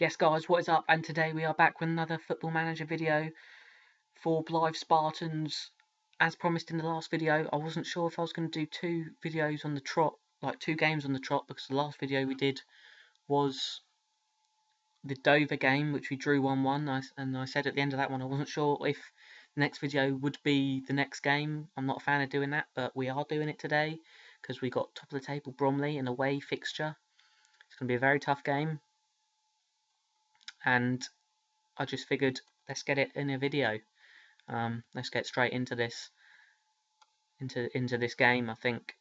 Yes guys, what is up? And today we are back with another Football Manager video for Blyth Spartans. As promised in the last video, I wasn't sure if I was going to do two videos on the trot, like two games on the trot, because the last video we did was the Dover game, which we drew 1-1, and I said at the end of that one I wasn't sure if the next video would be the next game. I'm not a fan of doing that, but we are doing it today because we got top of the table Bromley, an away fixture. It's going to be a very tough game. And I just figured let's get it in a video. Let's get straight into this game. I think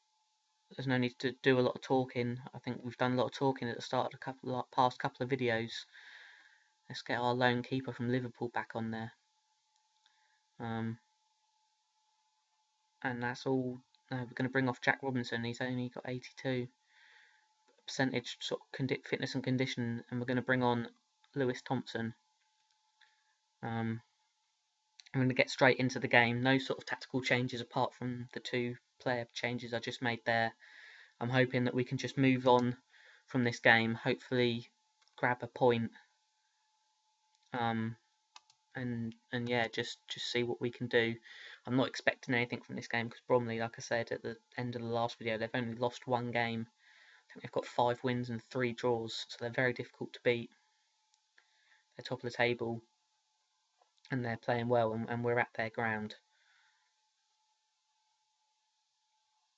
there's no need to do a lot of talking. I think we've done a lot of talking at the start of the past couple of videos. Let's get our lone keeper from Liverpool back on there. And that's all. No, we're going to bring off Jack Robinson. He's only got 82% sort of fitness and condition, and we're going to bring on Lewis Thompson. I'm going to get straight into the game. No sort of tactical changes apart from the two player changes I just made there. I'm hoping that we can just move on from this game, hopefully grab a point, and yeah, just see what we can do. I'm not expecting anything from this game because Bromley, like I said at the end of the last video, they've only lost one game. I think they've got 5 wins and 3 draws, so they're very difficult to beat. They're top of the table and they're playing well, and we're at their ground.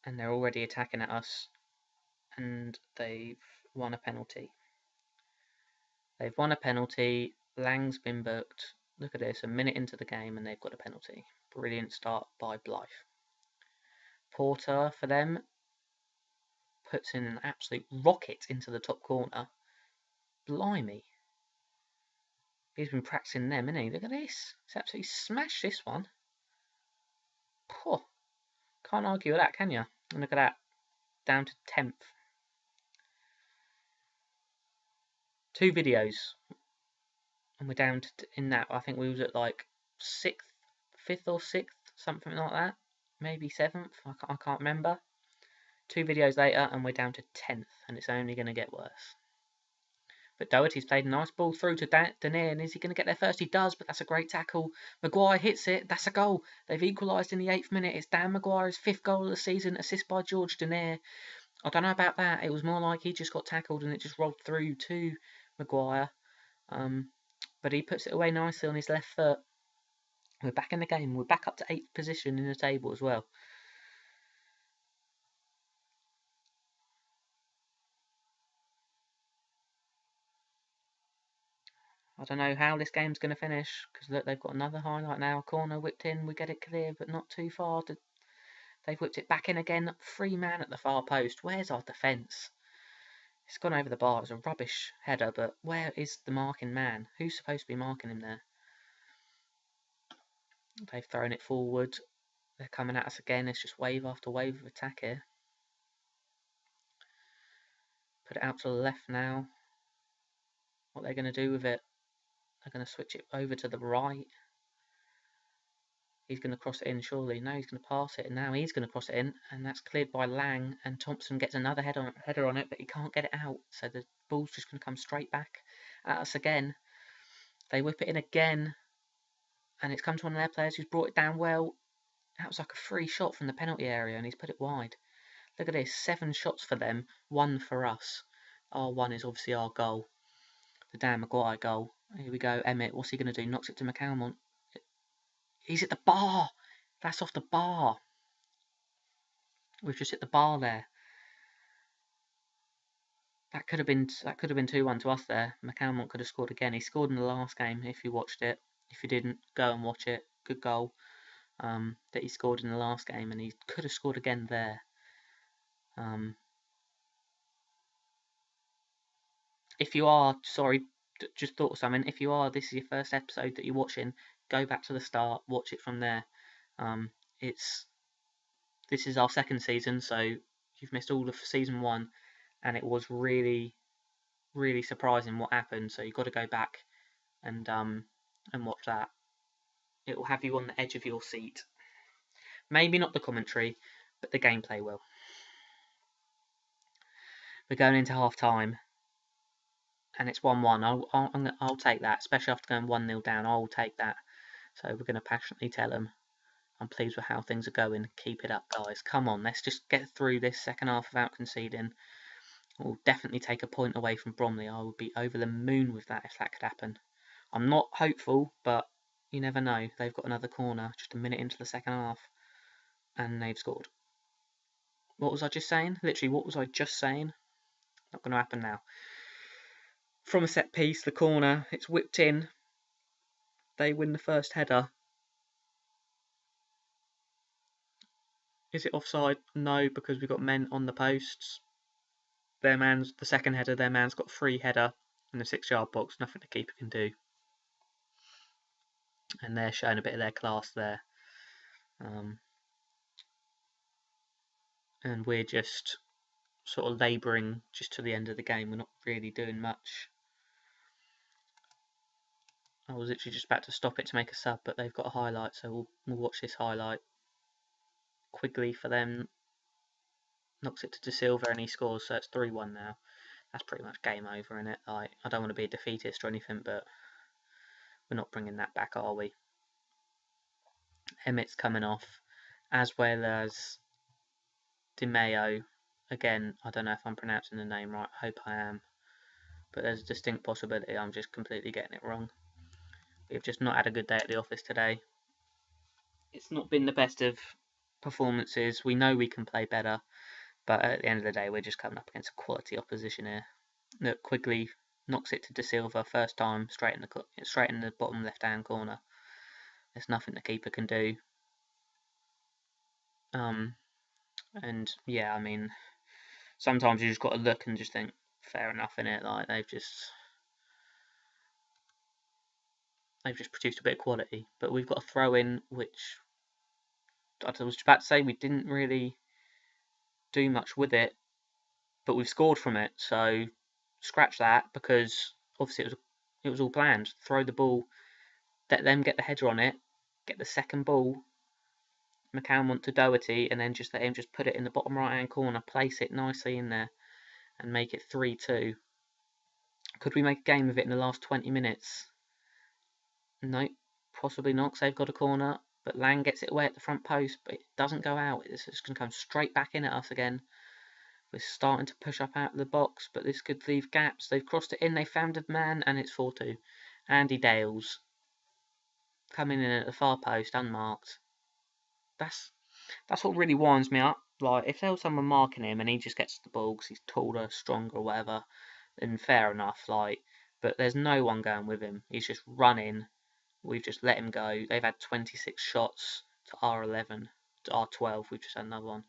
And they're already attacking at us, and they've won a penalty. They've won a penalty. Lang's been booked. Look at this, a minute into the game and they've got a penalty. Brilliant start by Blyth. Porter for them puts in an absolute rocket into the top corner. Blimey. He's been practicing them, hasn't he? Look at this. He's absolutely smashed this one. Poor. Can't argue with that, can you? And look at that. Down to 10th. 2 videos. And we're down to, in that, I think we was at like 6th, 5th or 6th, something like that. Maybe 7th, I can't remember. 2 videos later and we're down to 10th, and it's only going to get worse. But Doherty's played a nice ball through to Denier, and is he going to get there first? He does, but that's a great tackle. Maguire hits it, that's a goal. They've equalised in the 8th minute. It's Dan Maguire's 5th goal of the season, assist by George Denier. I don't know about that, it was more like he just got tackled and it just rolled through to Maguire. But he puts it away nicely on his left foot. We're back in the game. We're back up to 8th position in the table as well. I don't know how this game's going to finish, because look, they've got another highlight now. Corner whipped in, we get it clear, but not too far. They've whipped it back in again. 3 man at the far post. Where's our defence? It's gone over the bar. It was a rubbish header, but where is the marking man? Who's supposed to be marking him there? They've thrown it forward. They're coming at us again. It's just wave after wave of attack here. Put it out to the left now. What they're going to do with it? They're going to switch it over to the right. He's going to cross it in, surely. No, he's going to pass it, and now he's going to cross it in, and that's cleared by Lang, and Thompson gets another header on it, but he can't get it out, so the ball's just going to come straight back at us again. They whip it in again, and it's come to one of their players who's brought it down well. That was like a free shot from the penalty area, and he's put it wide. Look at this, 7 shots for them, 1 for us. Our 1 is obviously our goal, the Dan Maguire goal. Here we go, Emmett, what's he going to do? Knocks it to McAlmont. He's at the bar. That's off the bar. We've just hit the bar there. That could have been 2-1 to us there. McAlmont could have scored again. He scored in the last game. If you watched it, if you didn't, go and watch it. Good goal that he scored in the last game, and he could have scored again there. If you are, sorry, just thought of something. If you are, this is your first episode that you're watching, go back to the start, watch it from there. This is our 2nd season, so you've missed all of season 1, and it was really, really surprising what happened. So you've got to go back and watch that. It will have you on the edge of your seat. Maybe not the commentary, but the gameplay will. We're going into half time. and it's 1-1. I'll take that, especially after going 1-0 down. I'll take that. So we're going to passionately tell them, I'm pleased with how things are going. Keep it up, guys. Come on, let's just get through this second half without conceding. We'll definitely take a point away from Bromley. I would be over the moon with that if that could happen. I'm not hopeful, but you never know. They've got another corner just a minute into the second half, and they've scored. What was I just saying? Literally, what was I just saying? Not going to happen now. From a set piece, the corner, it's whipped in. They win the first header. Is it offside? No, because we've got men on the posts. The second header, their man's got free header in the 6-yard box. Nothing the keeper can do. And they're showing a bit of their class there. And we're just sort of labouring just to the end of the game. We're not really doing much. I was literally just about to stop it to make a sub, but they've got a highlight, so we'll watch this highlight. Quigley for them knocks it to De Silva and he scores, so it's 3-1 now. That's pretty much game over, innit? Like, I don't want to be a defeatist or anything, but we're not bringing that back, are we? Emmett's coming off, as well as Di Maio. Again, I don't know if I'm pronouncing the name right. I hope I am. But there's a distinct possibility I'm just completely getting it wrong. We've just not had a good day at the office today. It's not been the best of performances. We know we can play better, but at the end of the day, we're just coming up against a quality opposition here. Look, Quigley knocks it to De Silva first time, straight in the bottom left-hand corner. There's nothing the keeper can do. And yeah, I mean, sometimes you just got to look and just think, fair enough, innit? Like they've just produced a bit of quality. But we've got a throw in, which I was about to say we didn't really do much with it, but we've scored from it. So scratch that, because obviously it was all planned. Throw the ball, let them get the header on it, get the second ball. McCann want to Doherty, and then just let him just put it in the bottom right hand corner, place it nicely in there, and make it 3-2. Could we make a game of it in the last 20 minutes? No, possibly not, because they've got a corner. But Lang gets it away at the front post, but it doesn't go out. It's just going to come straight back in at us again. We're starting to push up out of the box, but this could leave gaps. They've crossed it in, they found a man, and it's 4-2. Andy Dales coming in at the far post, unmarked. That's what really winds me up. Like, if there was someone marking him and he just gets the ball because he's taller, stronger, or whatever, then fair enough. Like, but there's no one going with him. He's just running. We've just let him go. They've had 26 shots to our 11, to our 12. We've just had another one.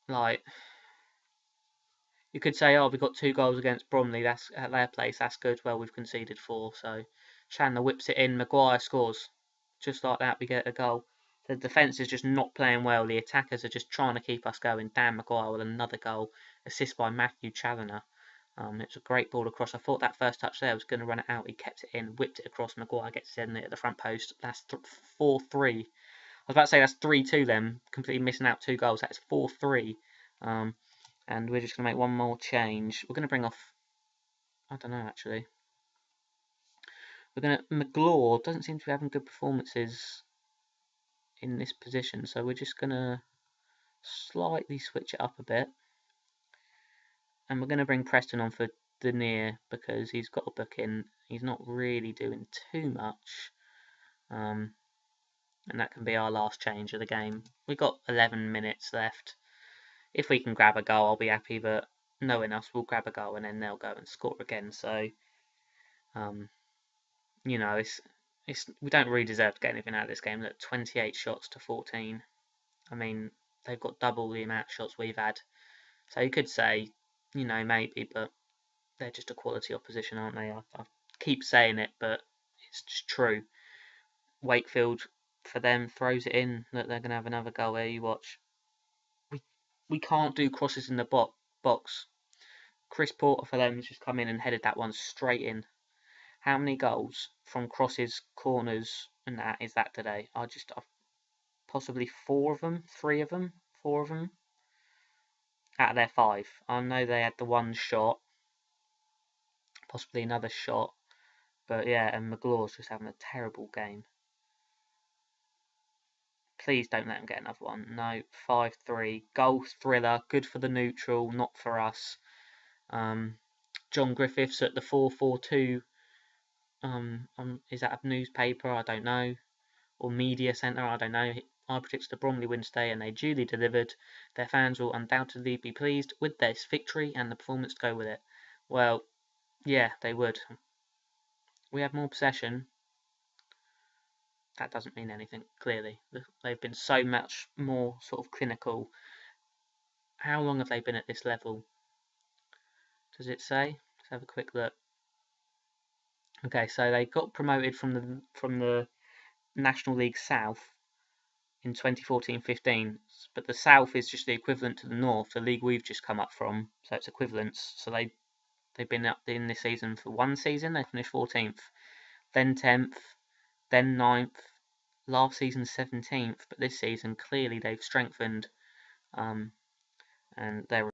Like, you could say, oh, we've got 2 goals against Bromley. That's at their place. That's good. Well, we've conceded 4. So Chandler whips it in. Maguire scores. Just like that, we get a goal. The defence is just not playing well. The attackers are just trying to keep us going. Dan Maguire with another goal. Assist by Matthew Challoner. It was a great ball across. I thought that first touch there was going to run it out. He kept it in, whipped it across. Maguire gets it in at the front post. That's 4-3. I was about to say that's 3-2 then. Completely missing out 2 goals. That's 4-3. And we're just going to make one more change. We're going to bring off... I don't know, actually. McGlaw doesn't seem to be having good performances in this position. So we're just going to slightly switch it up a bit. And we're going to bring Preston on for Denier because he's got a booking. He's not really doing too much. And that can be our last change of the game. We've got 11 minutes left. If we can grab a goal, I'll be happy, but knowing us, we'll grab a goal and then they'll go and score again. So, you know, we don't really deserve to get anything out of this game. Look, 28 shots to 14. I mean, they've got double the amount of shots we've had. So you could say, you know, maybe, but they're just a quality opposition, aren't they? I keep saying it, but it's just true. Wakefield, for them, throws it in. Look, they're going to have another goal here, you watch. We can't do crosses in the box. Chris Porter, for them, has just come in and headed that one straight in. How many goals from crosses, corners, and that is that today? I've possibly 4 of them, 3 of them, 4 of them. Out of their 5. I know they had the one shot. possibly another shot. But yeah, and Maglore's just having a terrible game. Please don't let him get another one. No, 5-3. Goal thriller, good for the neutral, not for us. John Griffiths at the 4-4-2. Is that a newspaper? I don't know. Or media centre? I don't know. I predicted the Bromley win today, and they duly delivered. Their fans will undoubtedly be pleased with this victory and the performance to go with it. Well, yeah, they would. We have more possession. That doesn't mean anything, clearly. They've been so much more sort of clinical. How long have they been at this level? Does it say? Let's have a quick look. Okay, so they got promoted from the National League South in 2014-15, but the South is just the equivalent to the North, the league we've just come up from, so it's equivalence. So they've been up in this season for one season, they finished 14th, then 10th, then 9th, last season 17th, but this season clearly they've strengthened, and they're